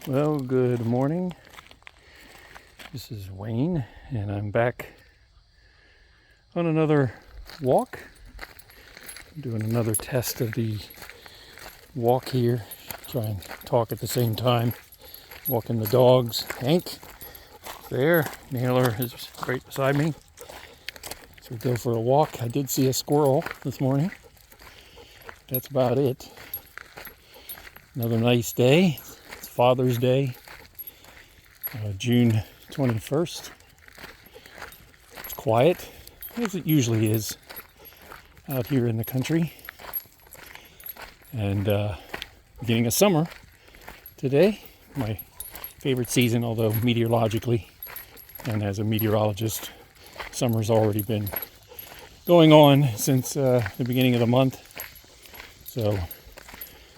Well, good morning. This is Wayne, and I'm back on another walk. I'm doing another test of the walk here. Try and talk at the same time. Walking the dogs. Hank, there. Naylor is right beside me. So we go for a walk. I did see a squirrel this morning. That's about it. Another nice day. It's Father's Day. June 21st. It's quiet, as it usually is out here in the country. And beginning of summer today, my favorite season, although meteorologically, and as a meteorologist, summer's already been going on since the beginning of the month. So,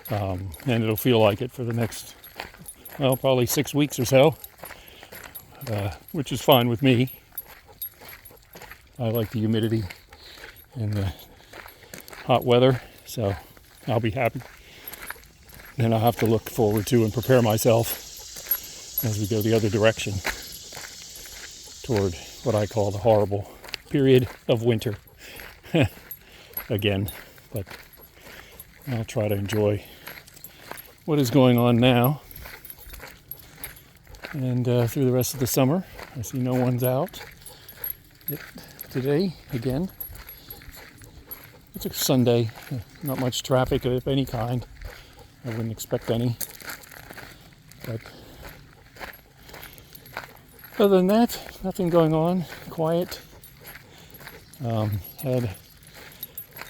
and it'll feel like it for the next, well, probably 6 weeks or so. Which is fine with me. I like the humidity and the hot weather, so I'll be happy. Then I'll have to look forward to and prepare myself as we go the other direction toward what I call the horrible period of winter again. But I'll try to enjoy what is going on now. And through the rest of the summer. I see no one's out today again. It's a Sunday, not much traffic of any kind. I wouldn't expect any. But other than that, nothing going on. Quiet. Had a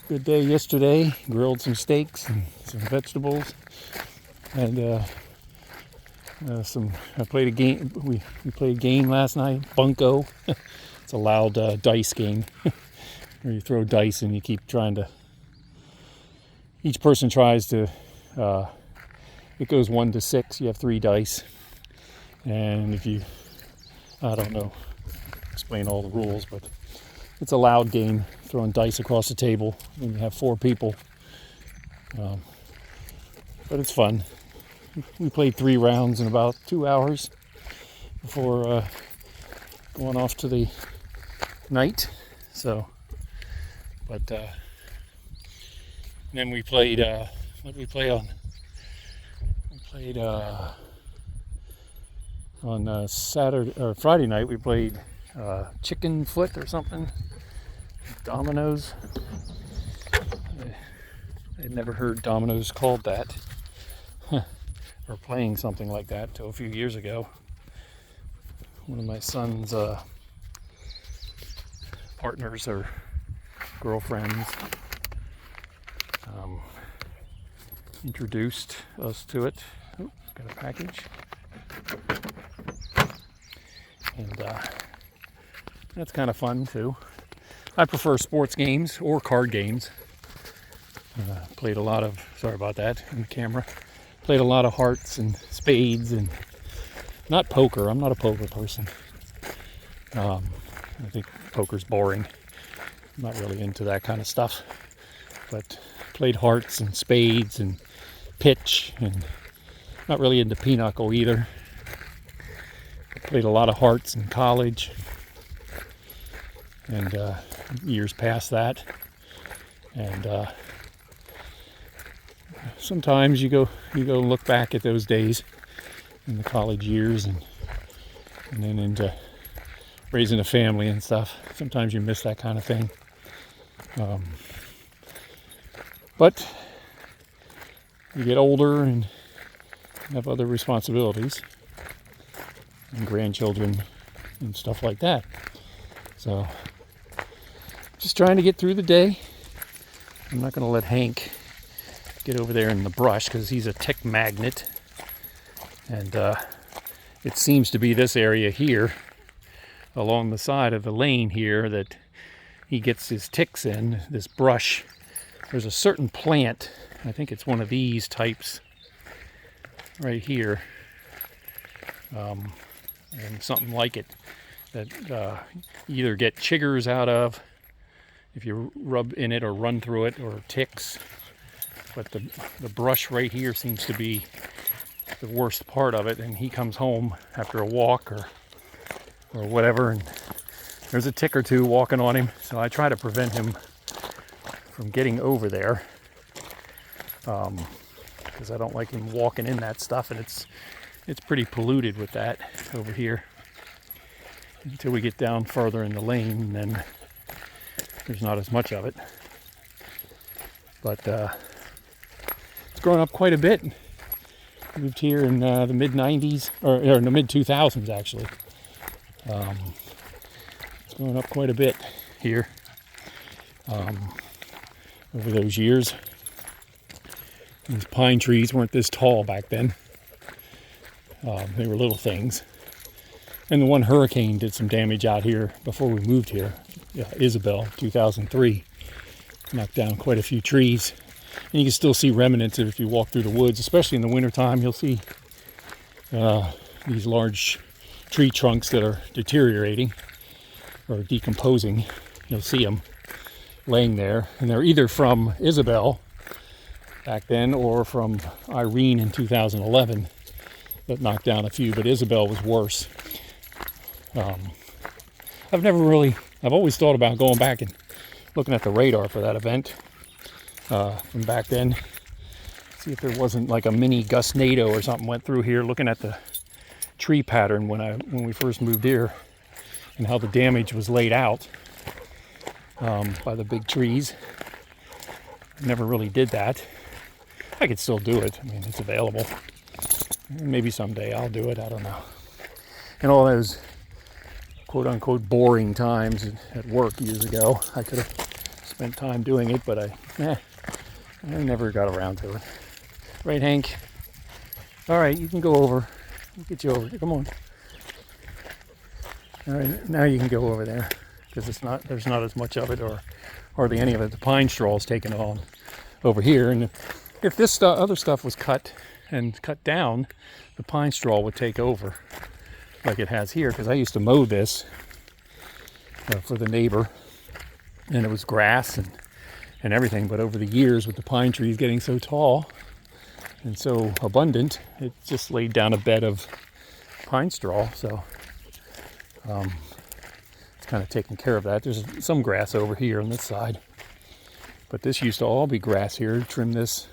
good day yesterday. Grilled some steaks and some vegetables. And I played a game. We played a game last night, Bunko. It's a loud dice game where you throw dice and you keep trying to. Each person tries to. It goes 1 to 6. You have 3 dice, and if you, I don't know, explain all the rules, but it's a loud game, throwing dice across the table when you have 4 people. But it's fun. We played 3 rounds in about 2 hours before going off to the night. So, but then we played. What did we play on? We played on Saturday or Friday night. We played chicken foot or something. Dominoes. I'd never heard dominoes called that. Or playing something like that till a few years ago. One of my son's partners or girlfriends introduced us to it. Oh, got a package. And that's kind of fun too. I prefer sports games or card games. Played a lot of, sorry about that, on the camera. Played a lot of hearts and spades and not poker. I'm not a poker person. I think poker's boring. I'm not really into that kind of stuff. But played hearts and spades and pitch, and not really into pinochle either. Played a lot of hearts in college and years past that. And sometimes you go look back at those days in the college years and then into raising a family and stuff. Sometimes you miss that kind of thing. But you get older and have other responsibilities and grandchildren and stuff like that. So just trying to get through the day. I'm not going to let Hank get over there in the brush because he's a tick magnet, and it seems to be this area here along the side of the lane here that he gets his ticks in, this brush. There's a certain plant, I think it's one of these types right here, and something like it, that you either get chiggers out of if you rub in it or run through it, or ticks. But the brush right here seems to be the worst part of it, and he comes home after a walk or whatever, and there's a tick or two walking on him, so I try to prevent him from getting over there, because I don't like him walking in that stuff, and it's pretty polluted with that over here until we get down further in the lane, and then there's not as much of it. But it's grown up quite a bit. Moved here in the mid 90s, or in the mid 2000s actually. It's grown up quite a bit here over those years. These pine trees weren't this tall back then. They were little things. And the one hurricane did some damage out here before we moved here. Isabel, 2003. Knocked down quite a few trees. And you can still see remnants if you walk through the woods, especially in the wintertime. You'll see these large tree trunks that are deteriorating or decomposing. You'll see them laying there. And they're either from Isabel back then or from Irene in 2011 that knocked down a few, but Isabel was worse. I've always thought about going back and looking at the radar for that event from back then. See if there wasn't like a mini gustnado or something went through here, looking at the tree pattern when we first moved here and how the damage was laid out by the big trees. Never really did that. I could still do it. I mean, it's available. Maybe someday I'll do it. I don't know. And all those quote-unquote boring times at work years ago, I could have spent time doing it, but I never got around to it. Right, Hank? All right, you can go over. We'll get you over. Come on. All right, now you can go over there because there's not as much of it or hardly any of it. The pine straw is taken on over here, and if this other stuff was cut down, the pine straw would take over like it has here, because I used to mow this for the neighbor, and it was grass and everything, but over the years with the pine trees getting so tall and so abundant, it just laid down a bed of pine straw, so it's kind of taking care of that. There's some grass over here on this side, but this used to all be grass here. Trim this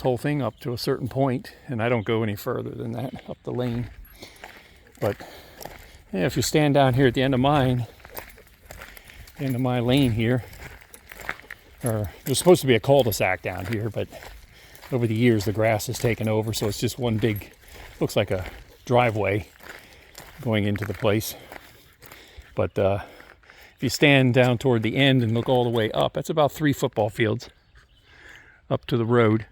whole thing up to a certain point, and I don't go any further than that up the lane. But yeah, if you stand down here at the end of my lane here, or there's supposed to be a cul-de-sac down here, but over the years the grass has taken over, so it's just one big, looks like a driveway going into the place. But if you stand down toward the end and look all the way up, that's about 3 football fields up to the road.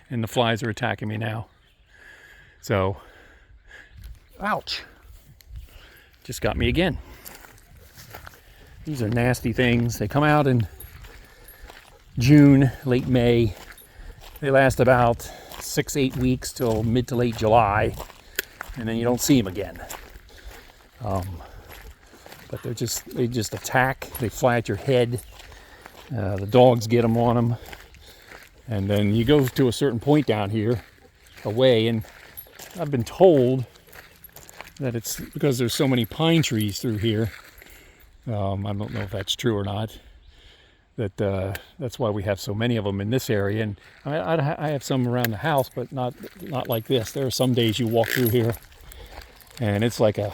And the flies are attacking me now. So, ouch. Just got me again. These are nasty things. They come out in June, late May. They last about 6-8 weeks till mid to late July. And then you don't see them again. But they just attack. They fly at your head. The dogs get them on them. And then you go to a certain point down here away, and I've been told that it's because there's so many pine trees through here. I don't know if that's true or not. That's why we have so many of them in this area. And I have some around the house, but not like this. There are some days you walk through here, and it's like a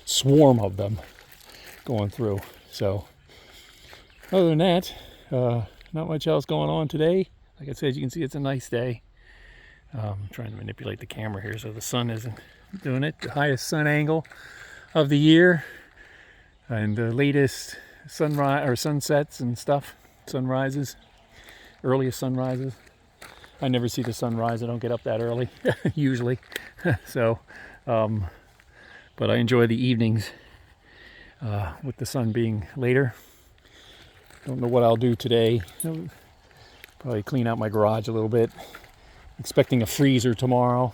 swarm of them going through. So other than that, not much else going on today. Like I said, you can see it's a nice day. I'm trying to manipulate the camera here so the sun isn't doing it. The highest sun angle of the year, and the latest sunrise or sunsets and stuff, sunrises, earliest sunrises. I never see the sunrise. I don't get up that early usually. So, but I enjoy the evenings with the sun being later. Don't know what I'll do today. Probably clean out my garage a little bit. Expecting a freezer tomorrow.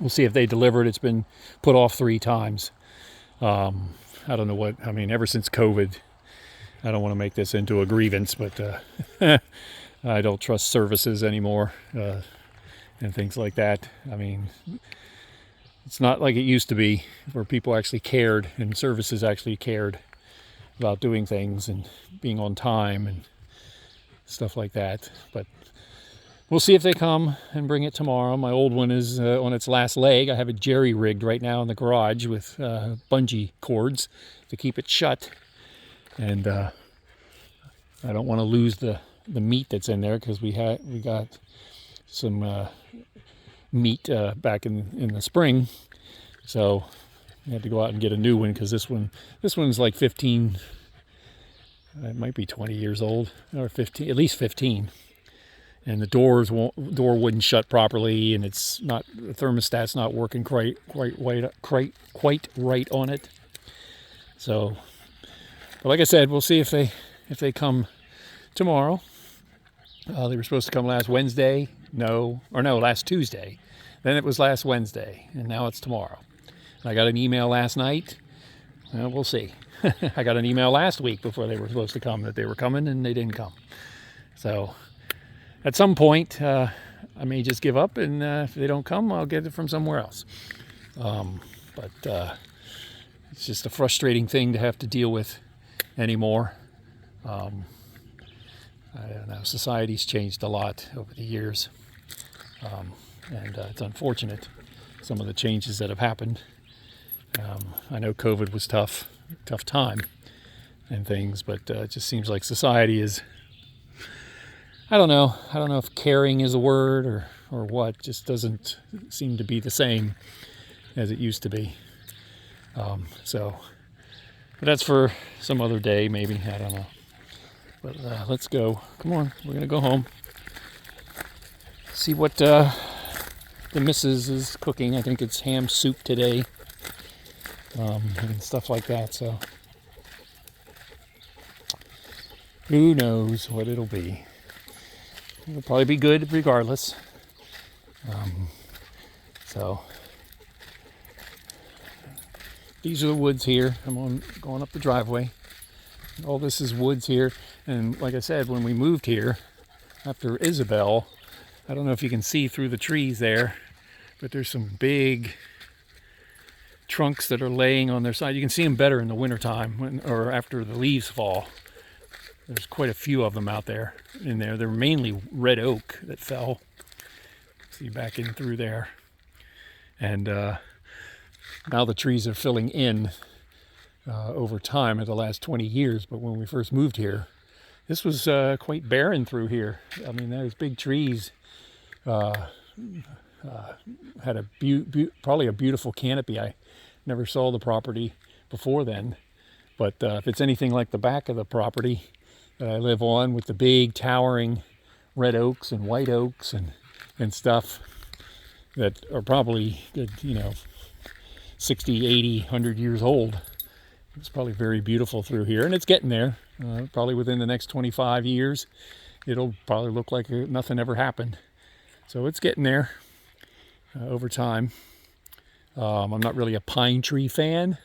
We'll see if they deliver it. It's been put off 3 times. I don't know what, I mean, ever since COVID, I don't want to make this into a grievance, but I don't trust services anymore. and things like that. I mean, it's not like it used to be where people actually cared and services actually cared about doing things and being on time and stuff like that. But we'll see if they come and bring it tomorrow. My old one is on its last leg. I have it jerry-rigged right now in the garage with bungee cords to keep it shut. And I don't want to lose the meat that's in there, because we got some meat back in the spring. So I had to go out and get a new one, because this one's like 15, it might be 20 years old, or 15, at least 15. And the door wouldn't shut properly, and the thermostat's not working quite right on it. So, but like I said, we'll see if they come tomorrow. They were supposed to come last Wednesday, last Tuesday. Then it was last Wednesday, and now it's tomorrow. And I got an email last night. Well, we'll see. I got an email last week before they were supposed to come that they were coming, and they didn't come. So at some point, I may just give up, and if they don't come, I'll get it from somewhere else. But it's just a frustrating thing to have to deal with anymore. I don't know. Society's changed a lot over the years, and it's unfortunate, some of the changes that have happened. I know COVID was tough time and things, but it just seems like society is, I don't know if caring is a word or what, just doesn't seem to be the same as it used to be. But that's for some other day, maybe, I don't know. But let's go. Come on, we're gonna go home. See what the missus is cooking. I think it's ham soup today, and stuff like that. So who knows what it'll be? It'll probably be good regardless. So these are the woods here. I'm going up the driveway. All this is woods here, and like I said, when we moved here after Isabel, I don't know if you can see through the trees there, but there's some big trunks that are laying on their side. You can see them better in the wintertime or after the leaves fall. There's quite a few of them out there in there. They're mainly red oak that fell. See back in through there. And now the trees are filling in over time in the last 20 years. But when we first moved here, this was quite barren through here. I mean, those big trees had probably a beautiful canopy. I never saw the property before then. But if it's anything like the back of the property that I live on, with the big towering red oaks and white oaks and stuff that are probably good, 60, 80, 100 years old. It's probably very beautiful through here, and it's getting there. Probably within the next 25 years, it'll probably look like nothing ever happened. So it's getting there over time. I'm not really a pine tree fan,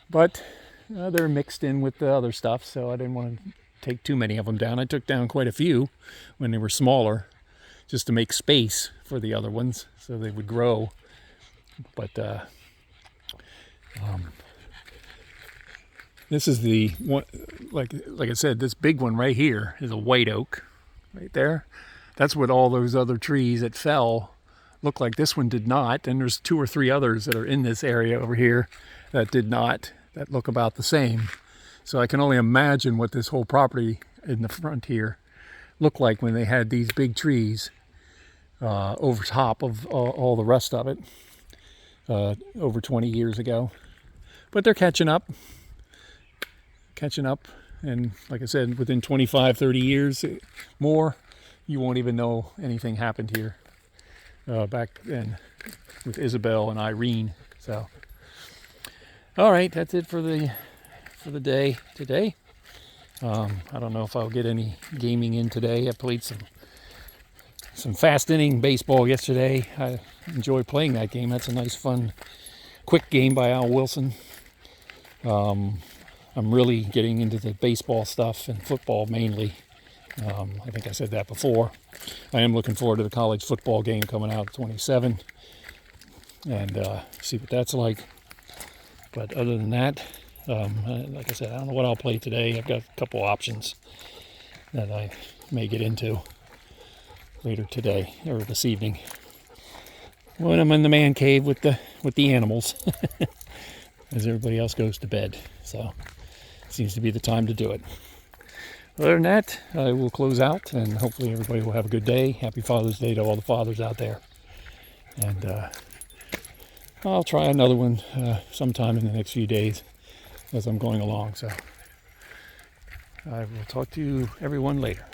but they're mixed in with the other stuff, so I didn't want to take too many of them down. I took down quite a few when they were smaller, just to make space for the other ones so they would grow. But this is the one, like I said, this big one right here is a white oak right there. That's what all those other trees that fell look like. This one did not, and there's 2 or 3 others that are in this area over here that did not, that look about the same. So I can only imagine what this whole property in the front here looked like when they had these big trees over top of all the rest of it over 20 years ago. But they're catching up, and like I said, within 25, 30 years more, you won't even know anything happened here back then with Isabel and Irene. So all right, that's it for the day today. I don't know if I'll get any gaming in today. I played some fast inning baseball yesterday. I enjoy playing that game. That's a nice, fun, quick game by Al Wilson. I'm really getting into the baseball stuff and football mainly I think I said that before. I am looking forward to the college football game coming out at 27 and see what that's like. But other than that, like I said, I don't know what I'll play today. I've got a couple options that I may get into later today or this evening when I'm in the man cave with the animals as everybody else goes to bed. So it seems to be the time to do it. Other than that, I will close out, and hopefully everybody will have a good day. Happy Father's Day to all the fathers out there. And I'll try another one sometime in the next few days as I'm going along. So I will talk to you everyone later.